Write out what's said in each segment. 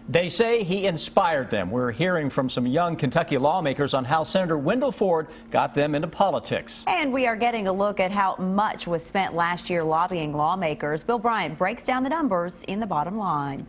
They say he inspired them. We're hearing from some young Kentucky lawmakers on how Senator Wendell Ford got them into politics. And we are getting a look at how much was spent last year lobbying lawmakers. Bill Bryant breaks down the numbers in the bottom line.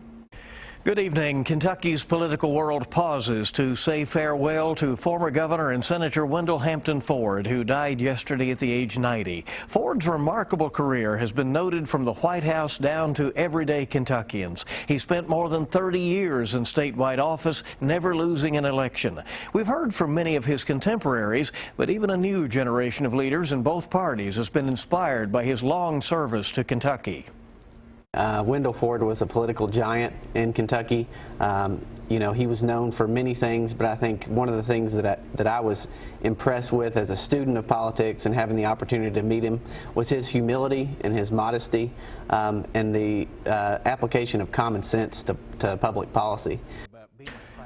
Good evening. Kentucky's political world pauses to say farewell to former Governor and Senator Wendell Hampton Ford, who died yesterday at the age 90. Ford's remarkable career has been noted from the White House down to everyday Kentuckians. He spent more than 30 years in statewide office, never losing an election. We've heard from many of his contemporaries, but even a new generation of leaders in both parties has been inspired by his long service to Kentucky. Wendell Ford was a political giant in Kentucky. You know, he was known for many things, but I think one of the things that I was impressed with as a student of politics and having the opportunity to meet him was his humility and his modesty and the application of common sense to public policy.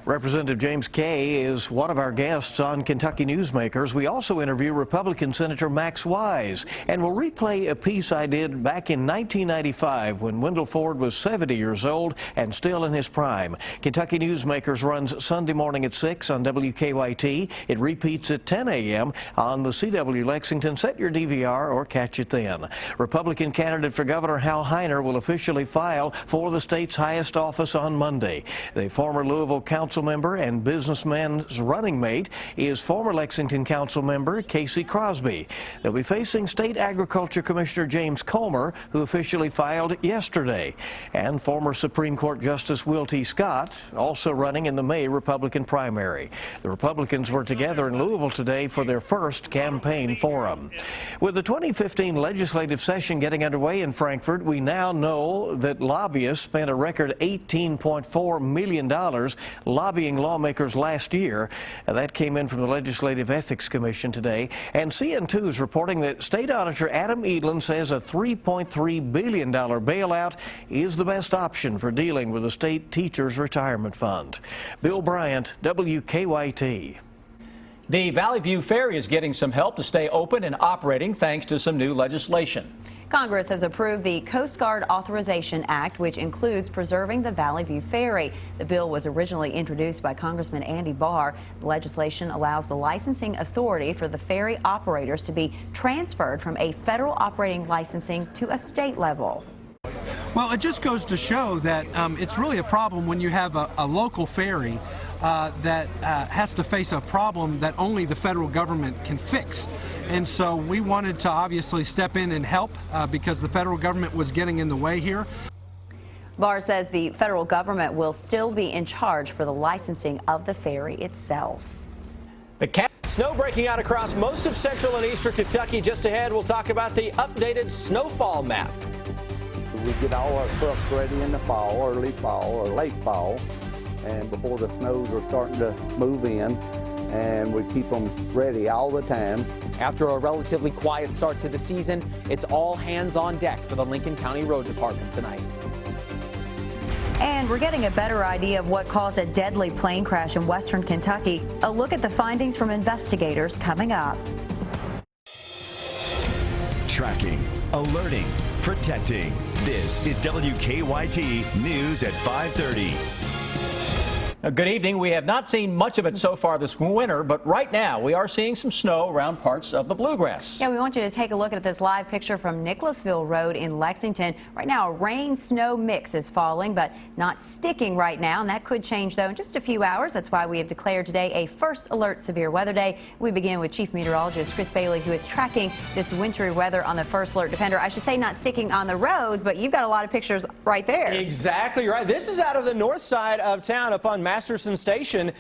Representative James Kay is one of our guests on Kentucky Newsmakers. We also interview Republican Senator Max Wise, and we'll replay a piece I did back in 1995 when Wendell Ford was 70 years old and still in his prime. Kentucky Newsmakers runs Sunday morning at 6 on WKYT. It repeats at 10 a.m. on the CW Lexington. Set your DVR or catch it then. Republican candidate for Governor Hal Heiner will officially file for the state's highest office on Monday. The former Louisville council member and businessman's running mate is former Lexington council member Casey Crosby. They'll be facing State Agriculture Commissioner James Comer, who officially filed yesterday, and former Supreme Court Justice Will T. Scott, also running in the May Republican primary. The Republicans were together in Louisville today for their first campaign forum. With the 2015 legislative session getting underway in Frankfort, we now know that lobbyists spent a record $18.4 million lobbying lawmakers last year. That came in from the Legislative Ethics Commission today. And CN2 is reporting that State Auditor Adam Edlin says a $3.3 billion bailout is the best option for dealing with the state teachers' retirement fund. Bill Bryant, WKYT. The Valley View Ferry is getting some help to stay open and operating thanks to some new legislation. Congress has approved the Coast Guard Authorization Act, which includes preserving the Valley View Ferry. The bill was originally introduced by Congressman Andy Barr. The legislation allows the licensing authority for the ferry operators to be transferred from a federal operating licensing to a state level. Well, it just goes to show that it's really a problem when you have a local ferry that has to face a problem that only the federal government can fix. And so we wanted to obviously step in and help because the federal government was getting in the way here. Barr says the federal government will still be in charge for the licensing of the ferry itself. Snow breaking out across most of central and eastern Kentucky. Just ahead, we'll talk about the updated snowfall map. We get all our trucks ready in the fall, early fall or late fall, and before the snows are starting to move in, and we keep them ready all the time. After a relatively quiet start to the season, it's all hands on deck for the Lincoln County Road Department tonight. And we're getting a better idea of what caused a deadly plane crash in western Kentucky. A look at the findings from investigators coming up. Tracking, alerting, protecting. This is WKYT News at 5:30. Good evening. We have not seen much of it so far this winter, but right now we are seeing some snow around parts of the bluegrass. Yeah, we want you to take a look at this live picture from Nicholasville Road in Lexington. Right now, a rain-snow mix is falling, but not sticking right now, and that could change, though, in just a few hours. That's why we have declared today a first alert severe weather day. We begin with Chief Meteorologist Chris Bailey, who is tracking this wintry weather on the first alert defender. I should say not sticking on the roads, but you've got a lot of pictures right there. Exactly right. This is out of the north side of town up on Masterson Station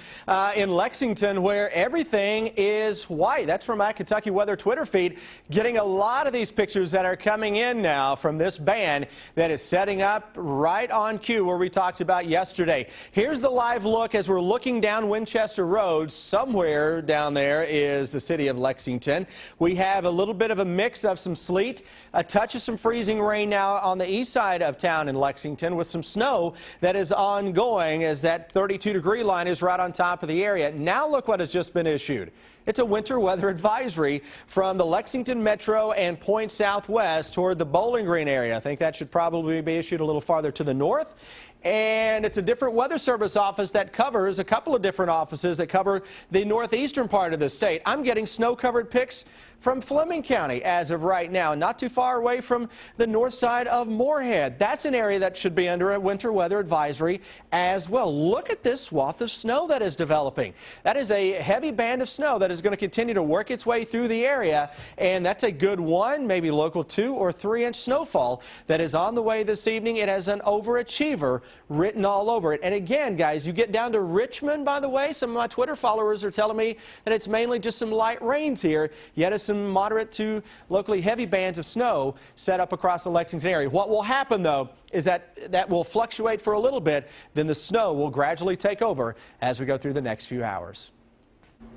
in Lexington, where everything is white. That's from my Kentucky Weather Twitter feed. Getting a lot of these pictures that are coming in now from this band that is setting up right on cue where we talked about yesterday. Here's the live look as we're looking down Winchester Road. Somewhere down there is the city of Lexington. We have a little bit of a mix of some sleet, a touch of some freezing rain now on the east side of town in Lexington, with some snow that is ongoing as that 32-degree line is right on top of the area. Now look what has just been issued. It's a winter weather advisory from the Lexington Metro and point southwest toward the Bowling Green area. I think that should probably be issued a little farther to the north. And it's a different Weather Service office that covers a couple of different offices that cover the northeastern part of the state. I'm getting snow-covered pics from Fleming County as of right now, not too far away from the north side of Moorhead. That's an area that should be under a winter weather advisory as well. Look at this swath of snow that is developing. That is a heavy band of snow that is going to continue to work its way through the area, and that's a good 1, maybe local 2 or 3 inch snowfall that is on the way this evening. It has an overachiever written all over it. And again, guys, you get down to Richmond, by the way, some of my Twitter followers are telling me that it's mainly just some light rains here, yet it's some moderate to locally heavy bands of snow set up across the Lexington area. What will happen, though, is that will fluctuate for a little bit, then the snow will gradually take over as we go through the next few hours.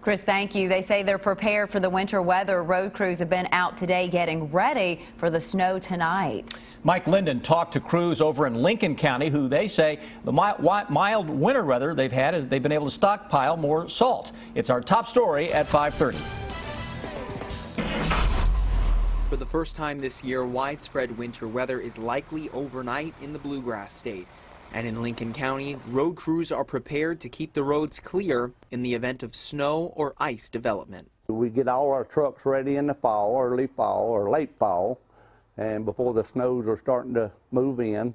Chris, thank you. They say they're prepared for the winter weather. Road crews have been out today getting ready for the snow tonight. Mike Linden talked to crews over in Lincoln County who they say the mild winter weather they've had is they've been able to stockpile more salt. It's our top story at 5:30. For the first time this year, widespread winter weather is likely overnight in the Bluegrass State. And in Lincoln County, road crews are prepared to keep the roads clear in the event of snow or ice development. We get all our trucks ready in the fall, early fall or late fall, and before the snows are starting to move in,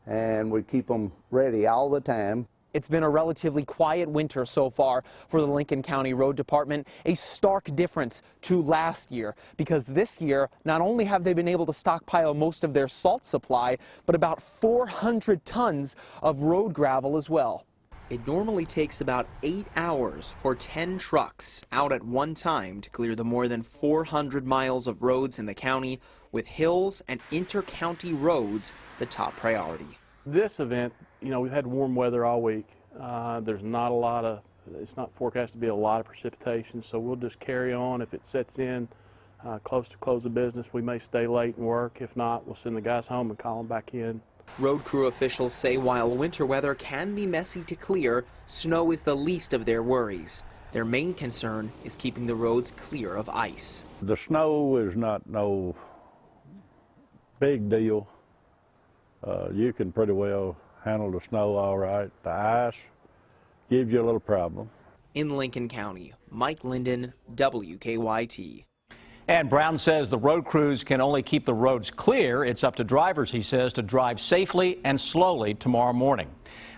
and we keep them ready all the time. It's been a relatively quiet winter so far for the Lincoln County Road Department, a stark difference to last year, because this year not only have they been able to stockpile most of their salt supply, but about 400 tons of road gravel as well. It normally takes about 8 hours for 10 trucks out at one time to clear the more than 400 miles of roads in the county, with hills and inter-county roads the top priority. This event, you know, we've had warm weather all week. There's not a lot of, it's not forecast to be a lot of precipitation, so we'll just carry on. If it sets in close to close of business, we may stay late and work. If not, we'll send the guys home and call them back in. Road crew officials say while winter weather can be messy to clear, snow is the least of their worries. Their main concern is keeping the roads clear of ice. The snow is not no big deal. You can pretty well handle the snow all right. The ice gives you a little problem. In Lincoln County, Mike Linden, WKYT. And Brown says the road crews can only keep the roads clear. It's up to drivers, he says, to drive safely and slowly tomorrow morning.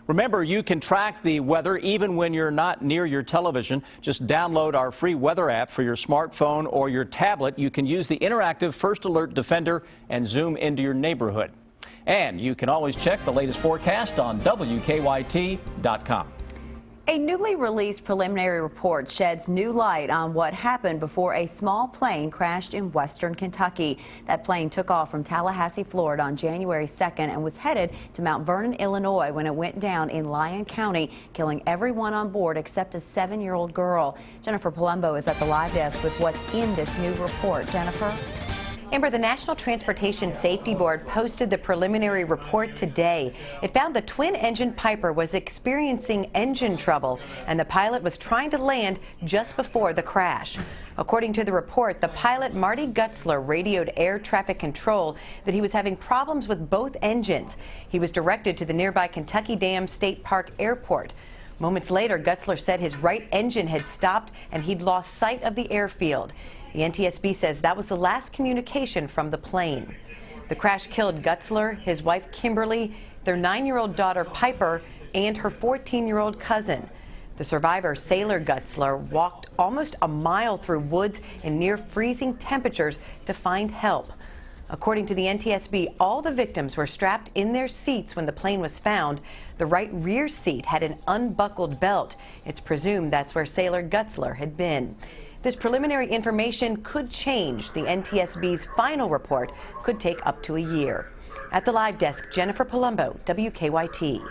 Remember, you can track the weather even when you're not near your television. Just download our free weather app for your smartphone or your tablet. You can use the interactive First Alert Defender and zoom into your neighborhood. And you can always check the latest forecast on WKYT.com. A newly released preliminary report sheds new light on what happened before a small plane crashed in western Kentucky. That plane took off from Tallahassee, Florida on January 2nd and was headed to Mount Vernon, Illinois when it went down in Lyon County, killing everyone on board except a 7-year-old girl. Jennifer Palumbo is at the live desk with what's in this new report. Jennifer? Amber, the National Transportation Safety Board posted the preliminary report today. It found the twin-engine Piper was experiencing engine trouble, and the pilot was trying to land just before the crash. According to the report, the pilot, Marty Gutzler, radioed air traffic control that he was having problems with both engines. He was directed to the nearby Kentucky Dam State Park Airport. Moments later, Gutzler said his right engine had stopped and he'd lost sight of the airfield. The NTSB says that was the last communication from the plane. The crash killed Gutzler, his wife Kimberly, their 9-year-old daughter Piper, and her 14-year-old cousin. The survivor, Sailor Gutzler, walked almost a mile through woods in near freezing temperatures to find help. According to the NTSB, all the victims were strapped in their seats when the plane was found. The right rear seat had an unbuckled belt. It's presumed that's where Sailor Gutzler had been. This preliminary information could change. The NTSB's final report could take up to a year. At the live desk, Jennifer Palumbo, WKYT.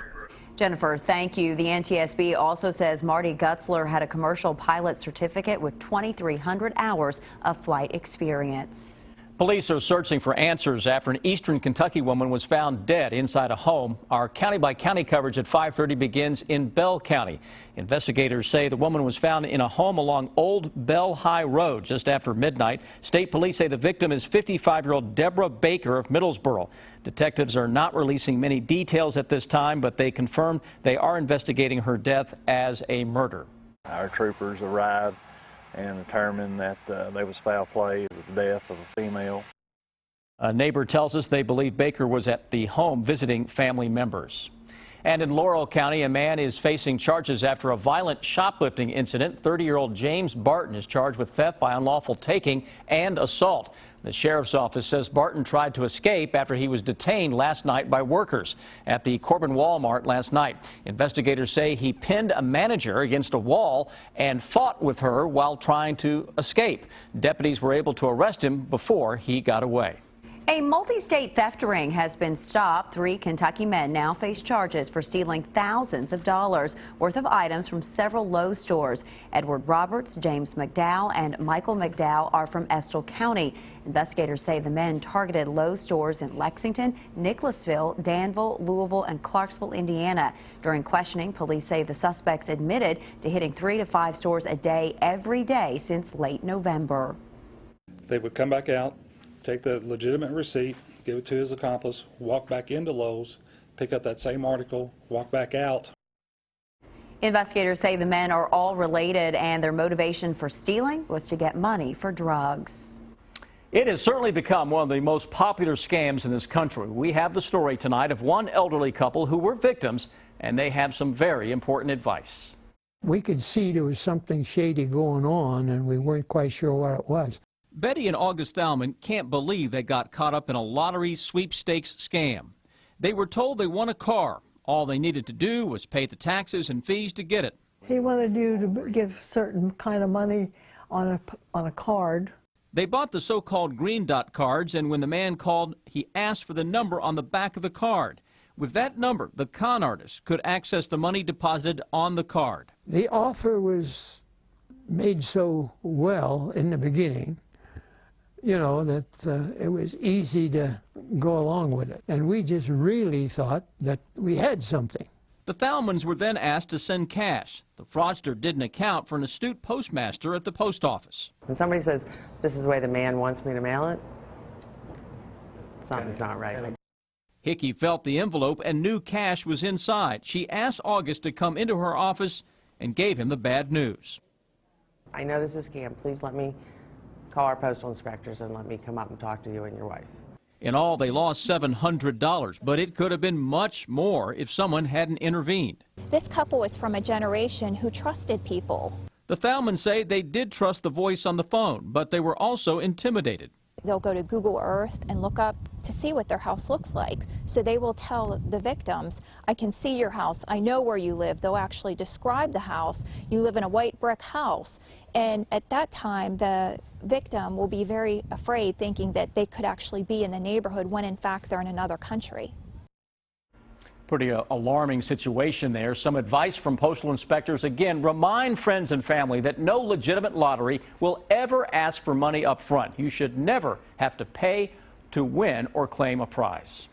Jennifer, thank you. The NTSB also says Marty Gutzler had a commercial pilot certificate with 2,300 hours of flight experience. Police are searching for answers after an eastern Kentucky woman was found dead inside a home. Our county-by-county coverage at 5:30 begins in Bell County. Investigators say the woman was found in a home along Old Bell High Road just after midnight. State police say the victim is 55-year-old Deborah Baker of Middlesboro. Detectives are not releasing many details at this time, but they confirmed they are investigating her death as a murder. Our troopers arrived and determined that there was foul play with the death of a female. A neighbor tells us they believe Baker was at the home visiting family members. And in Laurel County, a man is facing charges after a violent shoplifting incident. 30-year-old James Barton is charged with theft by unlawful taking and assault. The sheriff's office says Barton tried to escape after he was detained last night by workers at the Corbin Walmart last night. Investigators say he pinned a manager against a wall and fought with her while trying to escape. Deputies were able to arrest him before he got away. A multi-state theft ring has been stopped. 3 Kentucky men now face charges for stealing thousands of dollars worth of items from several Lowe's stores. Edward Roberts, James McDowell, and Michael McDowell are from Estill County. Investigators say the men targeted Lowe's stores in Lexington, Nicholasville, Danville, Louisville, and Clarksville, Indiana. During questioning, police say the suspects admitted to hitting 3 to 5 stores a day every day since late November. They would come back out, take the legitimate receipt, give it to his accomplice, walk back into Lowe's, pick up that same article, walk back out. Investigators say the men are all related and their motivation for stealing was to get money for drugs. It has certainly become one of the most popular scams in this country. We have the story tonight of one elderly couple who were victims, and they have some very important advice. We could see there was something shady going on, and we weren't quite sure what it was. Betty and August Thalman can't believe they got caught up in a lottery sweepstakes scam. They were told they won a car. All they needed to do was pay the taxes and fees to get it. He wanted you to give certain kind of money on a card. They bought the so-called green dot cards, and when the man called, he asked for the number on the back of the card. With that number, the con artist could access the money deposited on the card. The offer was made so well in the beginning, you know, that it was easy to go along with it. And we just really thought that we had something. The Thalmans were then asked to send cash. The fraudster didn't account for an astute postmaster at the post office. When somebody says, this is the way the man wants me to mail it, something's not right. Hickey felt the envelope and knew cash was inside. She asked August to come into her office and gave him the bad news. I know this is a scam. Please let me call our postal inspectors and let me come up and talk to you and your wife. In all, they lost $700, but it could have been much more if someone hadn't intervened. This couple is from a generation who trusted people. The Thalmans say they did trust the voice on the phone, but they were also intimidated. They'll go to Google Earth and look up to see what their house looks like. So they will tell the victims, I can see your house, I know where you live. They'll actually describe the house. You live in a white brick house. And at that time, the victim will be very afraid, thinking that they could actually be in the neighborhood when in fact they're in another country. Pretty alarming situation there. Some advice from postal inspectors. Again, remind friends and family that no legitimate lottery will ever ask for money up front. You should never have to pay to win or claim a prize.